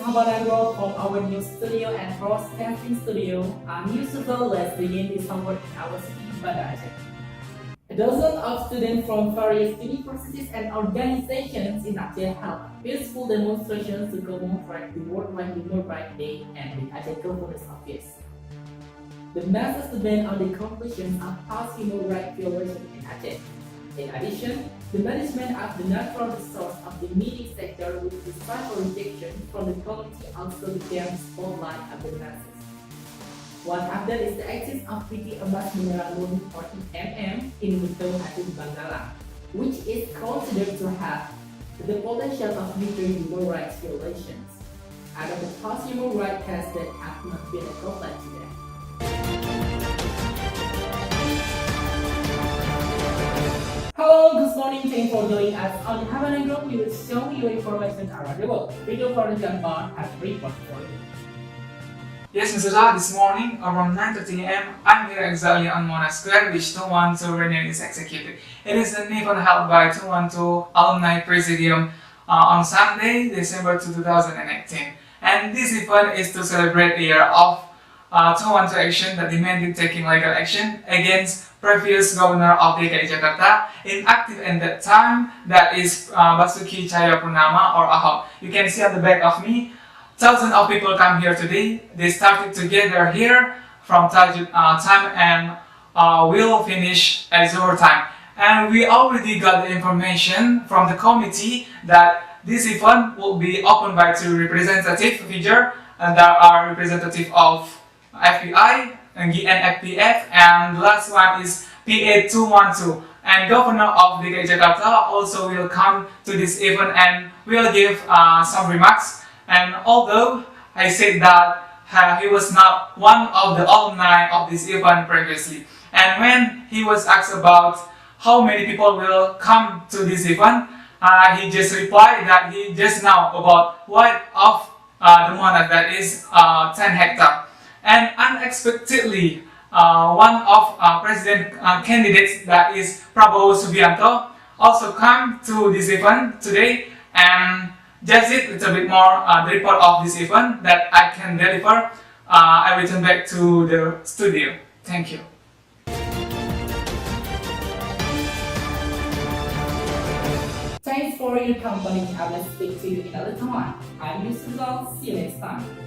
Habanagro from our new studio and broadcasting studio. I'm Yusufal. Let's begin this homework in our city, Banda Aceh. A dozen of students from various universities and organizations in Aceh held peaceful demonstrations to commemorate the Worldwide Human Rights Day and the Aceh Governor's Office. The message to ban on the completion of past human rights violations in Aceh. In addition, the management of the natural resource of the mining sector with despite a rejection from the committee also became the spotlight of the masses. One of them is the exit of PT Emas Mineral Murni 14mm in Muteung Aceh Bangala, which is considered to have the potential of future human rights violations. Out of the past human rights tests that have not been accomplished today. Hello, good morning. Thank you for joining us on the Habanagro. We will show you information around the world. Video for the Janban has report for you. Yes, Mr. Zah, this morning around 9:30 a.m. I'm here exactly on Monash Square, which 212 reunion is executed. It is an event held by 212 Alumni Presidium on Sunday, December 2018. And this event is to celebrate a year of 212 action that demanded taking legal action against previous governor of DKI Jakarta inactive at that time, that is Basuki Cahayapurnama or Ahok. You can see on the back of me, thousands of people come here today. They started together here from time and will finish at 0 time. And we already got the information from the committee that this event will be opened by 2 representative figures that are representative of FBI and GNFPF, and the last one is PA212. And Governor of DKI Jakarta also will come to this event and will give some remarks. And although I said that he was not one of the alumni of this event previously, and when he was asked about how many people will come to this event, he just replied that he just know about what of the Monash, that is 10 hectares. And unexpectedly, one of president candidates, that is Prabowo Subianto, also come to this event today. And just a little bit more the report of this event that I can deliver. I will turn back to the studio. Thank you. Thanks for your company. I will speak to you in a little while. I'm Yusuf. See you next time.